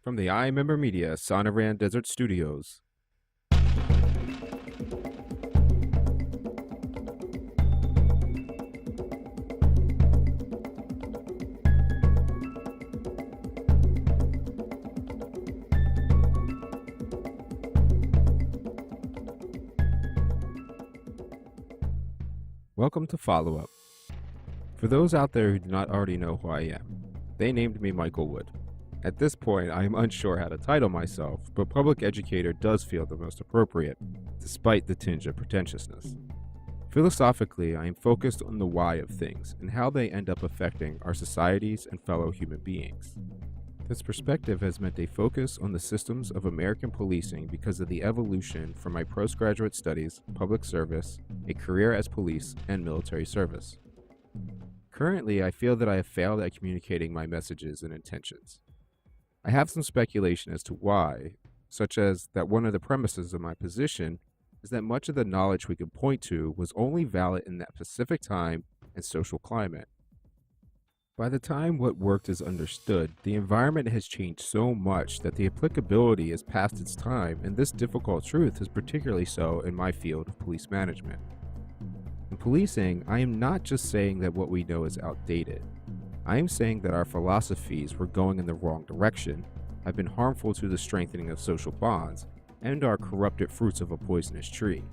From the I Member Media Sonoran Desert Studios. Welcome to Follow Up. For those out there who do not already know who I am, they named me Michael Wood. At this point, I am unsure how to title myself, but public educator does feel the most appropriate, despite the tinge of pretentiousness. Philosophically, I am focused on the why of things and how they end up affecting our societies and fellow human beings. This perspective has meant a focus on the systems of American policing because of the evolution from my postgraduate studies, public service, a career as police, and military service. Currently, I feel that I have failed at communicating my messages and intentions. I have some speculation as to why, such as that one of the premises of my position is that much of the knowledge we could point to was only valid in that specific time and social climate. By the time what worked is understood, the environment has changed so much that the applicability is past its time, and this difficult truth is particularly so in my field of police management. In policing, I am not just saying that what we know is outdated. I am saying that our philosophies were going in the wrong direction, have been harmful to the strengthening of social bonds, and are corrupted fruits of a poisonous tree.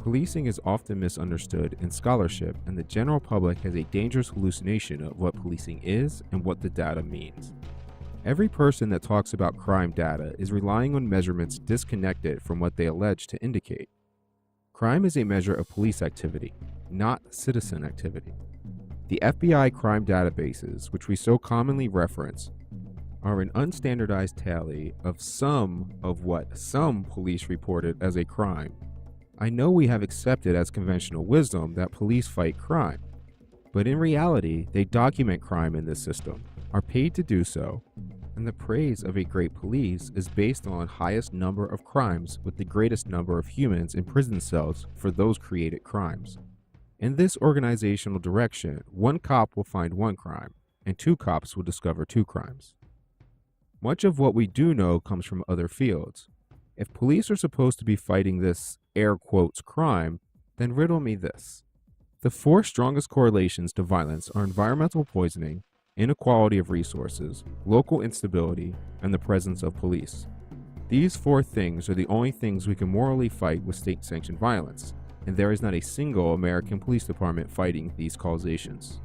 Policing is often misunderstood in scholarship, and the general public has a dangerous hallucination of what policing is and what the data means. Every person that talks about crime data is relying on measurements disconnected from what they allege to indicate. Crime is a measure of police activity, not citizen activity. The FBI crime databases, which we so commonly reference, are an unstandardized tally of some of what some police reported as a crime. I know we have accepted as conventional wisdom that police fight crime, but in reality, they document crime in this system, are paid to do so, and the praise of a great police is based on highest number of crimes with the greatest number of humans in prison cells for those created crimes. In this organizational direction, one cop will find one crime, and two cops will discover two crimes. Much of what we do know comes from other fields. If police are supposed to be fighting this air quotes crime, then riddle me this. The four strongest correlations to violence are environmental poisoning, inequality of resources, local instability, and the presence of police. These four things are the only things we can morally fight with state-sanctioned violence, and there is not a single American police department fighting these causations.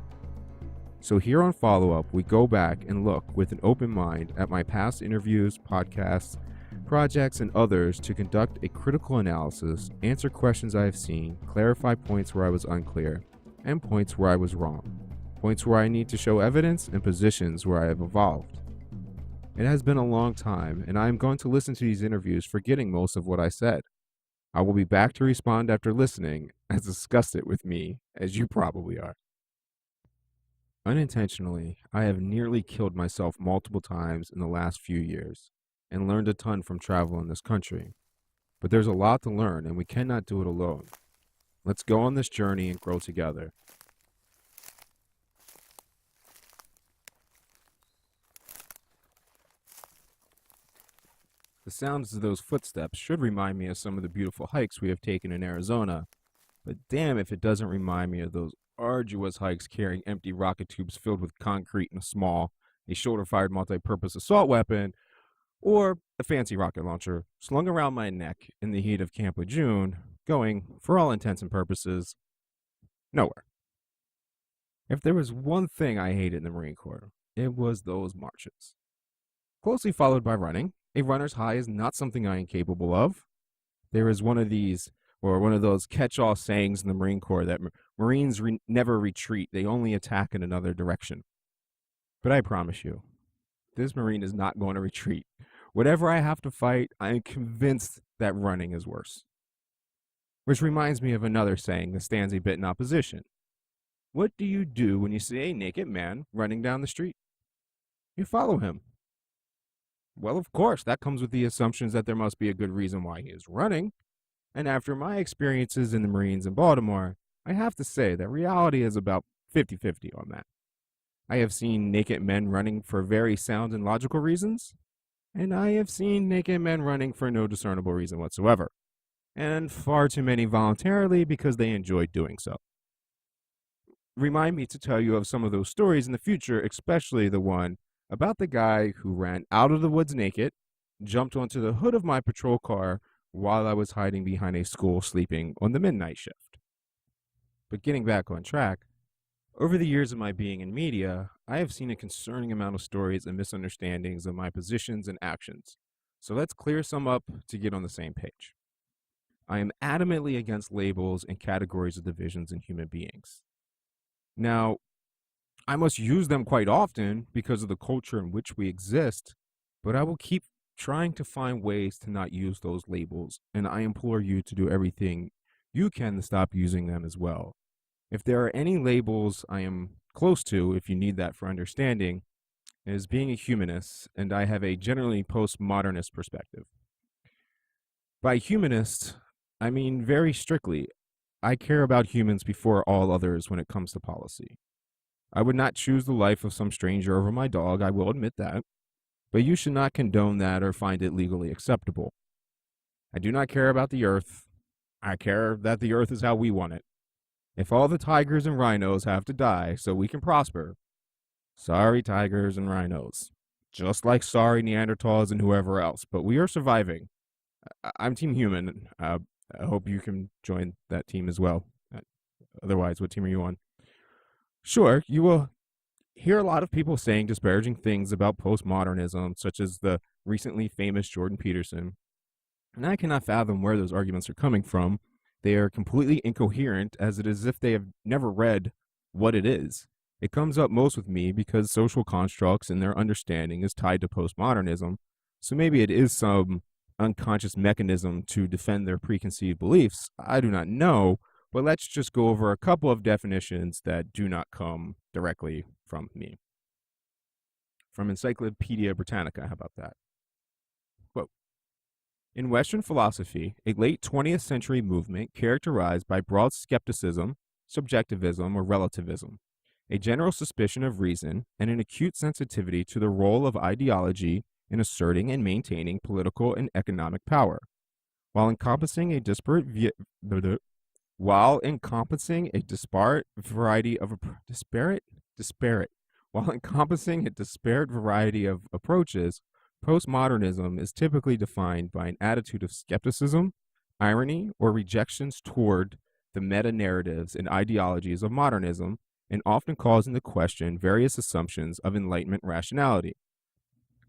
So here on Follow Up, we go back and look with an open mind at my past interviews, podcasts, projects, and others to conduct a critical analysis, answer questions I have seen, clarify points where I was unclear, and points where I was wrong, points where I need to show evidence, and positions where I have evolved. It has been a long time, and I am going to listen to these interviews forgetting most of what I said. I will be back to respond after listening, as disgusted with me as you probably are. Unintentionally, I have nearly killed myself multiple times in the last few years and learned a ton from travel in this country. But there's a lot to learn, and we cannot do it alone. Let's go on this journey and grow together. The sounds of those footsteps should remind me of some of the beautiful hikes we have taken in Arizona, but damn if it doesn't remind me of those arduous hikes carrying empty rocket tubes filled with concrete and a shoulder-fired multi-purpose assault weapon, or a fancy rocket launcher slung around my neck in the heat of Camp Lejeune, going, for all intents and purposes, nowhere. If there was one thing I hated in the Marine Corps, it was those marches. Closely followed by running. A runner's high is not something I am capable of. There is one of those catch-all sayings in the Marine Corps that Marines never retreat, they only attack in another direction. But I promise you, this Marine is not going to retreat. Whatever I have to fight, I am convinced that running is worse. Which reminds me of another saying that stands a bit in opposition. What do you do when you see a naked man running down the street? You follow him. Well, of course, that comes with the assumptions that there must be a good reason why he is running. And after my experiences in the Marines in Baltimore, I have to say that reality is about 50-50 on that. I have seen naked men running for very sound and logical reasons, and I have seen naked men running for no discernible reason whatsoever, and far too many voluntarily because they enjoyed doing so. Remind me to tell you of some of those stories in the future, especially the one about the guy who ran out of the woods naked, jumped onto the hood of my patrol car while I was hiding behind a school sleeping on the midnight shift. But getting back on track, over the years of my being in media, I have seen a concerning amount of stories and misunderstandings of my positions and actions. So let's clear some up to get on the same page. I am adamantly against labels and categories of divisions in human beings. Now, I must use them quite often because of the culture in which we exist, but I will keep trying to find ways to not use those labels, and I implore you to do everything you can to stop using them as well. If there are any labels I am close to, if you need that for understanding, is being a humanist, and I have a generally postmodernist perspective. By humanist, I mean very strictly, I care about humans before all others when it comes to policy. I would not choose the life of some stranger over my dog, I will admit that, but you should not condone that or find it legally acceptable. I do not care about the earth. I care that the earth is how we want it. If all the tigers and rhinos have to die so we can prosper, sorry, tigers and rhinos. Just like sorry, Neanderthals and whoever else, but we are surviving. I'm Team Human. I hope you can join that team as well. Otherwise, what team are you on? Sure, you will hear a lot of people saying disparaging things about postmodernism, such as the recently famous Jordan Peterson, and I cannot fathom where those arguments are coming from. They are completely incoherent, as it is as if they have never read what it is. It comes up most with me because social constructs and their understanding is tied to postmodernism, so maybe it is some unconscious mechanism to defend their preconceived beliefs. I do not know, but let's just go over a couple of definitions that do not come directly from me. From Encyclopedia Britannica, how about that? Quote, in Western philosophy, a late 20th century movement characterized by broad skepticism, subjectivism, or relativism, a general suspicion of reason, and an acute sensitivity to the role of ideology in asserting and maintaining political and economic power, while encompassing a disparate variety of approaches. Postmodernism is typically defined by an attitude of skepticism, irony, or rejections toward the meta-narratives and ideologies of modernism, and often calls into question various assumptions of Enlightenment rationality.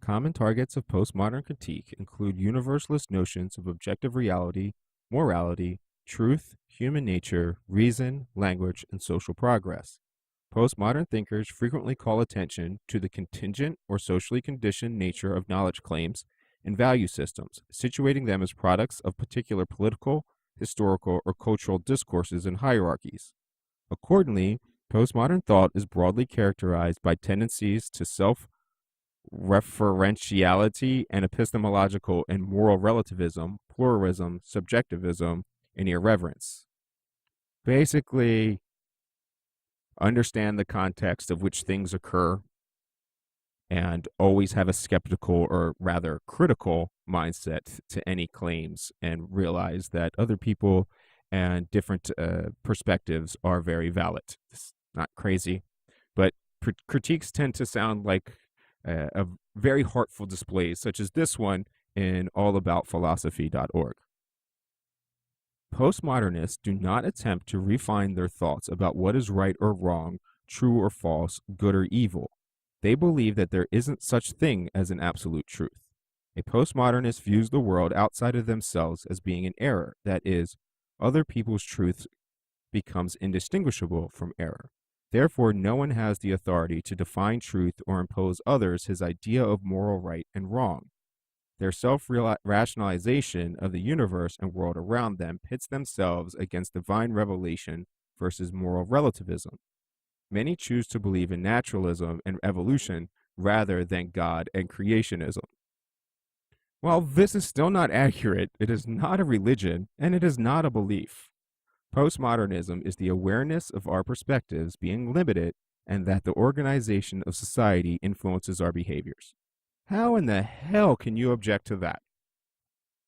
Common targets of postmodern critique include universalist notions of objective reality, morality, truth, human nature, reason, language, and social progress. Postmodern thinkers frequently call attention to the contingent or socially conditioned nature of knowledge claims and value systems, situating them as products of particular political, historical, or cultural discourses and hierarchies. Accordingly, postmodern thought is broadly characterized by tendencies to self-referentiality and epistemological and moral relativism, pluralism, subjectivism, and irreverence. Basically, understand the context of which things occur and always have a skeptical or rather critical mindset to any claims, and realize that other people and different perspectives are very valid. It's not crazy, but critiques tend to sound like a very heartful displays, such as this one in allaboutphilosophy.org. Postmodernists do not attempt to refine their thoughts about what is right or wrong, true or false, good or evil. They believe that there isn't such thing as an absolute truth. A postmodernist views the world outside of themselves as being an error, that is, other people's truth becomes indistinguishable from error. Therefore, no one has the authority to define truth or impose others his idea of moral right and wrong. Their self-rationalization of the universe and world around them pits themselves against divine revelation versus moral relativism. Many choose to believe in naturalism and evolution rather than God and creationism. While this is still not accurate, it is not a religion and it is not a belief. Postmodernism is the awareness of our perspectives being limited and that the organization of society influences our behaviors. How in the hell can you object to that?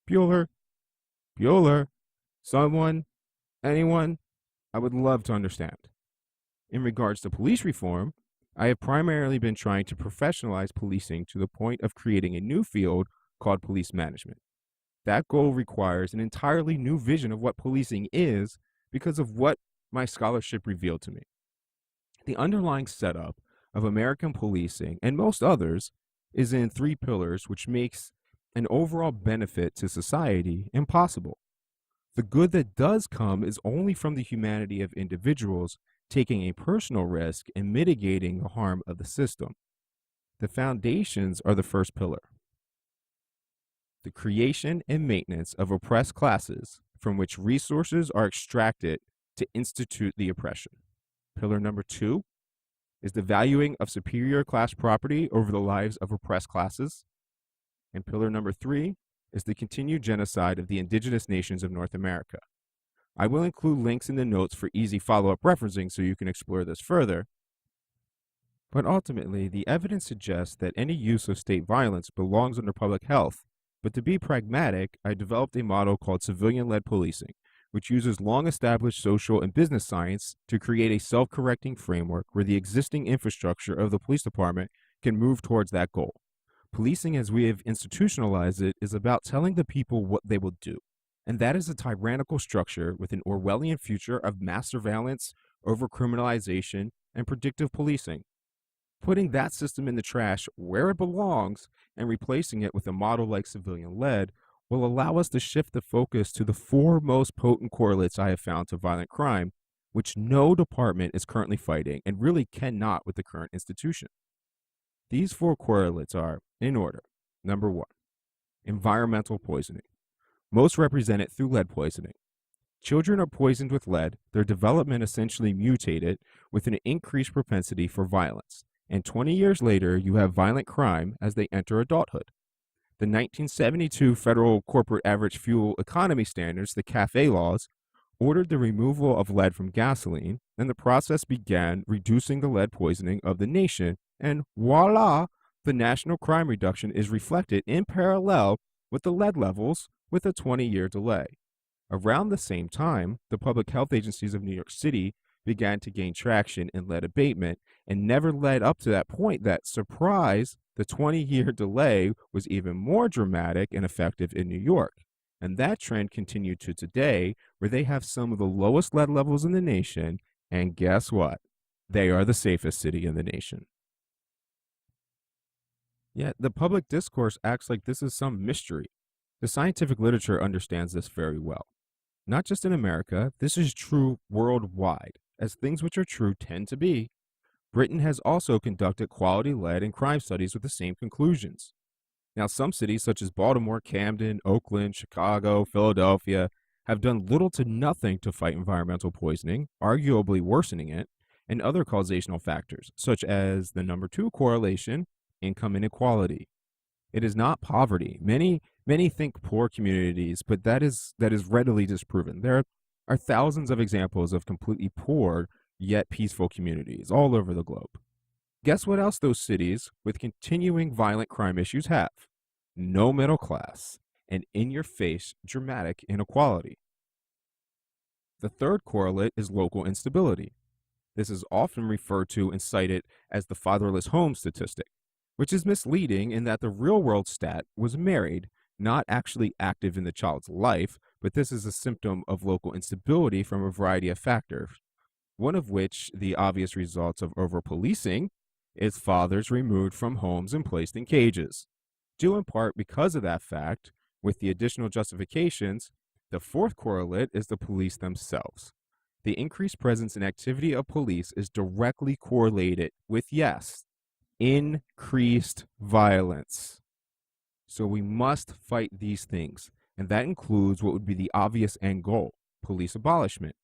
Bueller, Bueller, someone, anyone? I would love to understand. In regards to police reform, I have primarily been trying to professionalize policing to the point of creating a new field called police management. That goal requires an entirely new vision of what policing is because of what my scholarship revealed to me. The underlying setup of American policing and most others is in three pillars, which makes an overall benefit to society impossible. The good that does come is only from the humanity of individuals taking a personal risk and mitigating the harm of the system. The foundations are the first pillar, the creation and maintenance of oppressed classes from which resources are extracted to institute the oppression. Pillar number two is the valuing of superior class property over the lives of oppressed classes. And pillar number three is the continued genocide of the indigenous nations of North America. I will include links in the notes for easy follow-up referencing so you can explore this further. But ultimately, the evidence suggests that any use of state violence belongs under public health. But to be pragmatic, I developed a model called civilian-led policing, which uses long-established social and business science to create a self-correcting framework where the existing infrastructure of the police department can move towards that goal. Policing, as we have institutionalized it, is about telling the people what they will do. And that is a tyrannical structure with an Orwellian future of mass surveillance, overcriminalization, and predictive policing. Putting that system in the trash where it belongs and replacing it with a model like civilian-led will allow us to shift the focus to the four most potent correlates I have found to violent crime, which no department is currently fighting and really cannot with the current institution. These four correlates are, in order, number one, environmental poisoning, most represented through lead poisoning. Children are poisoned with lead, their development essentially mutated with an increased propensity for violence, and 20 years later you have violent crime as they enter adulthood. The 1972 Federal Corporate Average Fuel Economy Standards, the CAFE laws, ordered the removal of lead from gasoline, and the process began reducing the lead poisoning of the nation, and voila, the national crime reduction is reflected in parallel with the lead levels with a 20-year delay. Around the same time, the public health agencies of New York City began to gain traction in lead abatement and never led up to that point that, surprise, the 20-year delay was even more dramatic and effective in New York. And that trend continued to today, where they have some of the lowest lead levels in the nation, and guess what? They are the safest city in the nation. Yet the public discourse acts like this is some mystery. The scientific literature understands this very well. Not just in America, this is true worldwide, as things which are true tend to be. Britain has also conducted quality lead and crime studies with the same conclusions. Now, some cities such as Baltimore, Camden, Oakland, Chicago, Philadelphia have done little to nothing to fight environmental poisoning, arguably worsening it, and other causational factors, such as the number two correlation, income inequality. It is not poverty. Many think poor communities, but that is readily disproven. There are thousands of examples of completely poor yet peaceful communities all over the globe. Guess what else those cities with continuing violent crime issues have? No middle class and in-your-face dramatic inequality. The third correlate is local instability. This is often referred to and cited as the fatherless home statistic, which is misleading in that the real-world stat was married, not actually active in the child's life, but this is a symptom of local instability from a variety of factors, one of which, the obvious results of over-policing, is fathers removed from homes and placed in cages. Due in part because of that fact, with the additional justifications, the fourth correlate is the police themselves. The increased presence and activity of police is directly correlated with, yes, increased violence. So we must fight these things, and that includes what would be the obvious end goal, police abolishment,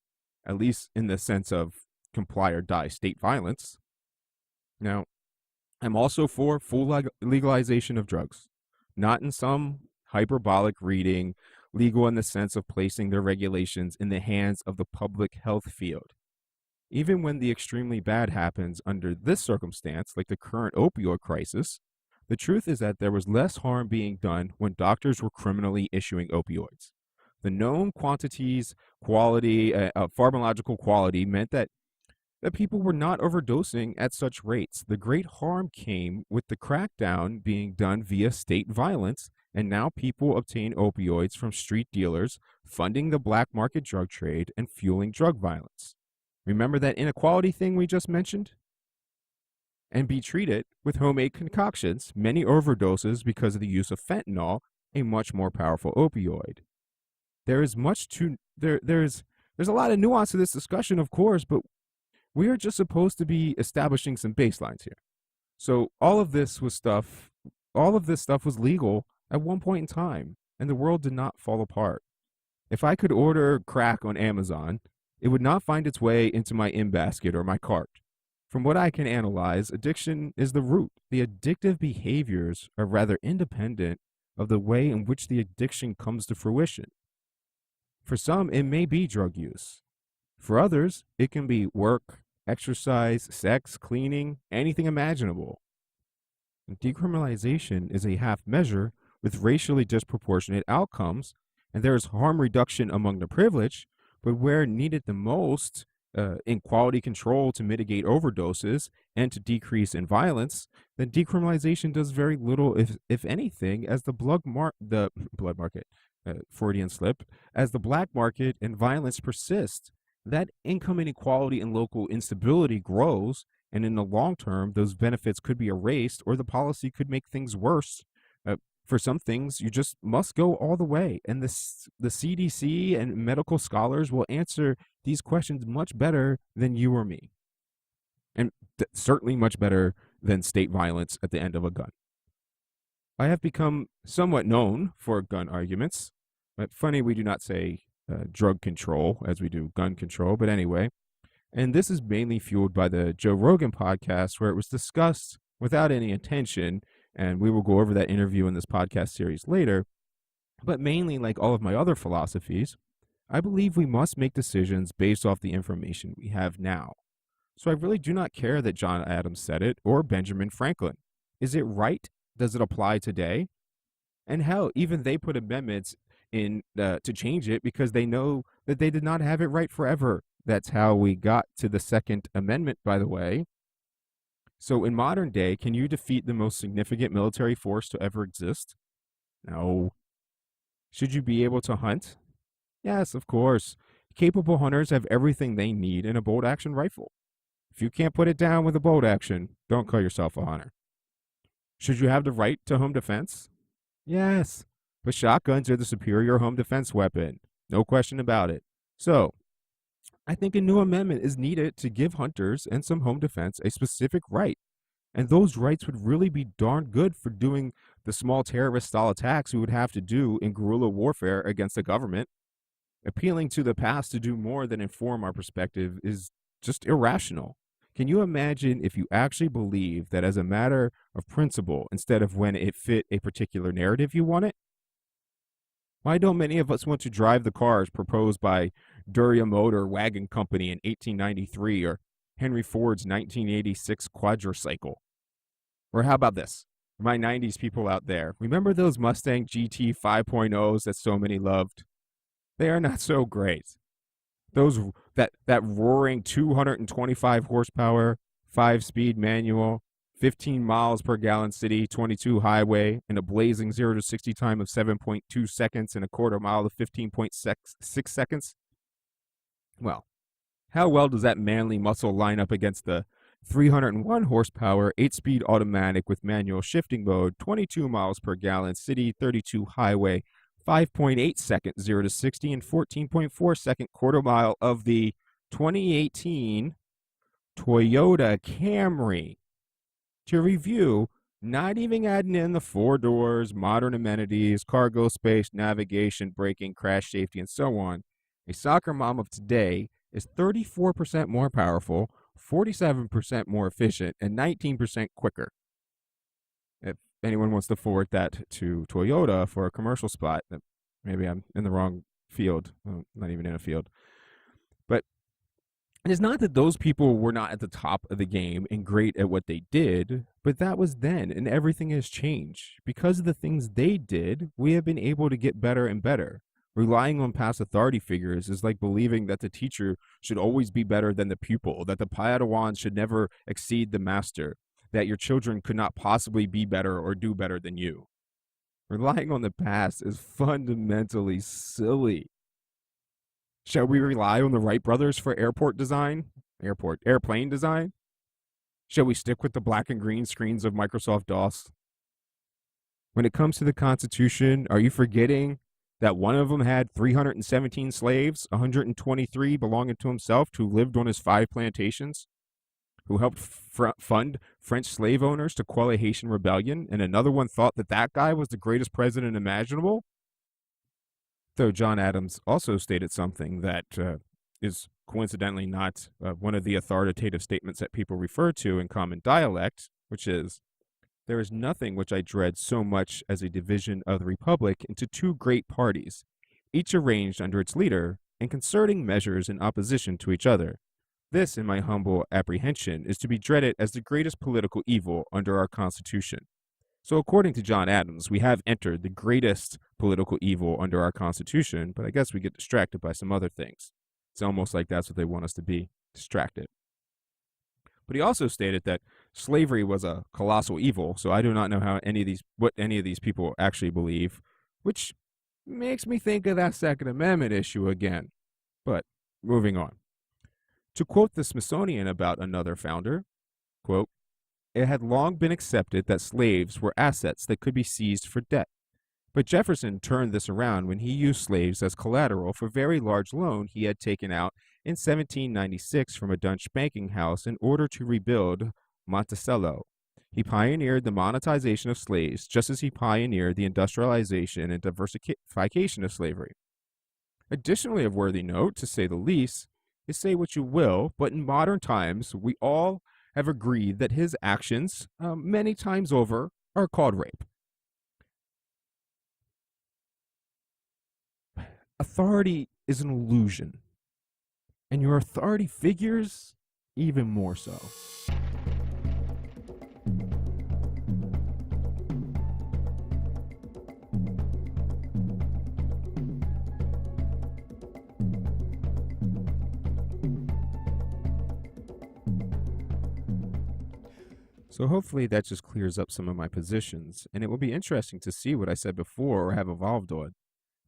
at least in the sense of comply or die state violence. Now, I'm also for full legalization of drugs, not in some hyperbolic reading, legal in the sense of placing their regulations in the hands of the public health field. Even when the extremely bad happens under this circumstance, like the current opioid crisis, The truth is that there was less harm being done when doctors were criminally issuing opioids. The known quantities, quality, pharmacological quality meant that people were not overdosing at such rates. The great harm came with the crackdown being done via state violence, and now people obtain opioids from street dealers, funding the black market drug trade and fueling drug violence. Remember that inequality thing we just mentioned? And be treated with homemade concoctions, many overdoses because of the use of fentanyl, a much more powerful opioid. There is much to there's a lot of nuance to this discussion, of course, but we are just supposed to be establishing some baselines here. So all of this stuff was legal at one point in time, and the world did not fall apart. If I could order crack on Amazon, it would not find its way into my in-basket or my cart. From what I can analyze, addiction is the root. The addictive behaviors are rather independent of the way in which the addiction comes to fruition. For some, it may be drug use. For others, it can be work, exercise, sex, cleaning, anything imaginable. Decriminalization is a half measure with racially disproportionate outcomes, and there is harm reduction among the privileged, but where needed the most, in quality control to mitigate overdoses and to decrease in violence, then decriminalization does very little, if anything, as the blood market, Freudian slip, as the black market and violence persist. That income inequality and local instability grows, and in the long term, those benefits could be erased, or the policy could make things worse. For some things, you just must go all the way, and the CDC and medical scholars will answer these questions much better than you or me, and certainly much better than state violence at the end of a gun. I have become somewhat known for gun arguments, but funny we do not say drug control as we do gun control, but anyway. And this is mainly fueled by the Joe Rogan podcast, where it was discussed without any intention, and we will go over that interview in this podcast series later. But mainly, like all of my other philosophies, I believe we must make decisions based off the information we have now. So I really do not care that John Adams said it or Benjamin Franklin. Is it right? Does it apply today? And hell, even they put amendments in to change it because they know that they did not have it right forever. That's how we got to the Second Amendment, by the way. So in modern day, can you defeat the most significant military force to ever exist? No. Should you be able to hunt? Yes, of course. Capable hunters have everything they need in a bolt action rifle. If you can't put it down with a bolt action, don't call yourself a hunter. Should you have the right to home defense? Yes. But shotguns are the superior home defense weapon. No question about it. So, I think a new amendment is needed to give hunters and some home defense a specific right. And those rights would really be darn good for doing the small terrorist-style attacks we would have to do in guerrilla warfare against the government. Appealing to the past to do more than inform our perspective is just irrational. Can you imagine if you actually believe that as a matter of principle, instead of when it fit a particular narrative you want it? Why don't many of us want to drive the cars proposed by Duria Motor Wagon Company in 1893 or Henry Ford's 1986 quadricycle? Or how about this? My 90s people out there, remember those Mustang GT 5.0s that so many loved? They are not so great. That roaring 225 horsepower, 5-speed manual, 15 miles per gallon city, 22 highway, and a blazing 0 to 60 time of 7.2 seconds and a quarter mile of 15.6 seconds. Well, how well does that manly muscle line up against the 301 horsepower, 8-speed automatic with manual shifting mode, 22 miles per gallon city, 32 highway, 5.8 second 0 to 60, and 14.4 second quarter mile of the 2018 Toyota Camry? To review, not even adding in the 4 doors, modern amenities, cargo space, navigation, braking, crash safety, and so on, a soccer mom of today is 34% more powerful, 47% more efficient, and 19% quicker. If anyone wants to forward that to Toyota for a commercial spot, maybe I'm in the wrong field. Well, not even in a field. But And it's not that those people were not at the top of the game and great at what they did, but that was then, and everything has changed. Because of the things they did, we have been able to get better and better. Relying on past authority figures is like believing that the teacher should always be better than the pupil, that the Padawan should never exceed the master, that your children could not possibly be better or do better than you. Relying on the past is fundamentally silly. Shall we rely on the Wright brothers for airplane design? Shall we stick with the black and green screens of Microsoft DOS? When it comes to the Constitution, are you forgetting that one of them had 317 slaves, 123 belonging to himself, who lived on his 5 plantations, who helped fund French slave owners to quell a Haitian rebellion, and another one thought that that guy was the greatest president imaginable? Though John Adams also stated something that is coincidentally not one of the authoritative statements that people refer to in common dialect, which is, "There is nothing which I dread so much as a division of the Republic into 2 great parties, each arranged under its leader, and concerting measures in opposition to each other. This, in my humble apprehension, is to be dreaded as the greatest political evil under our Constitution." So according to John Adams, we have entered the greatest political evil under our Constitution, but I guess we get distracted by some other things. It's almost like that's what they want us to be, distracted. But he also stated that slavery was a colossal evil, so I do not know what any of these people actually believe, which makes me think of that Second Amendment issue again. But moving on. To quote the Smithsonian about another founder, quote, "It had long been accepted that slaves were assets that could be seized for debt. But Jefferson turned this around when he used slaves as collateral for a very large loan he had taken out in 1796 from a Dutch banking house in order to rebuild Monticello. He pioneered the monetization of slaves just as he pioneered the industrialization and diversification of slavery. Additionally, of worthy note, to say the least, is say what you will, but in modern times, we all have agreed that his actions, many times over, are called rape. Authority is an illusion, and your authority figures even more so. So hopefully that just clears up some of my positions, and it will be interesting to see what I said before or have evolved on.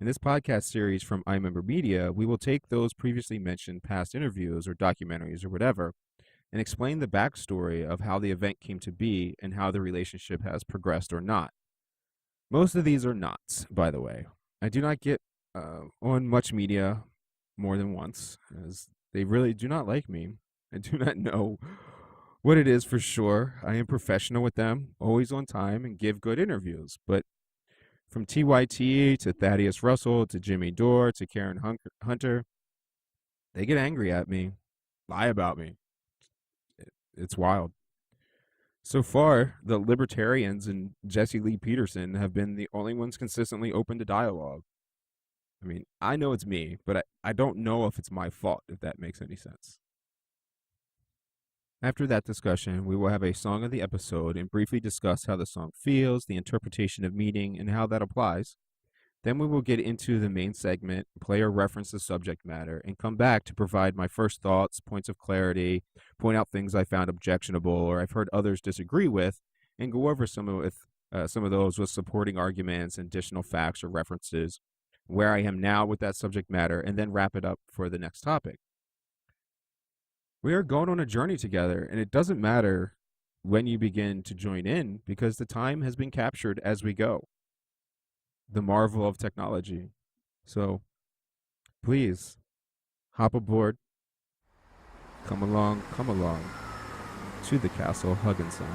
In this podcast series from iMember Media, we will take those previously mentioned past interviews or documentaries or whatever and explain the backstory of how the event came to be and how the relationship has progressed or not. Most of these are not, by the way. I do not get on much media more than once, as they really do not like me. I do not know what it is for sure. I am professional with them, always on time, and give good interviews. But from TYT to Thaddeus Russell to Jimmy Dore to Karen Hunter, they get angry at me, lie about me. It's wild. So far, the libertarians and Jesse Lee Peterson have been the only ones consistently open to dialogue. I mean, I know it's me, but I don't know if it's my fault, if that makes any sense. After that discussion, we will have a song of the episode and briefly discuss how the song feels, the interpretation of meaning, and how that applies. Then we will get into the main segment, play or reference the subject matter, and come back to provide my first thoughts, points of clarity, point out things I found objectionable or I've heard others disagree with, and go over some of those with supporting arguments, additional facts or references, where I am now with that subject matter, and then wrap it up for the next topic. We are going on a journey together, and it doesn't matter when you begin to join in because the time has been captured as we go. The marvel of technology. So please hop aboard, come along to the castle Hugginson.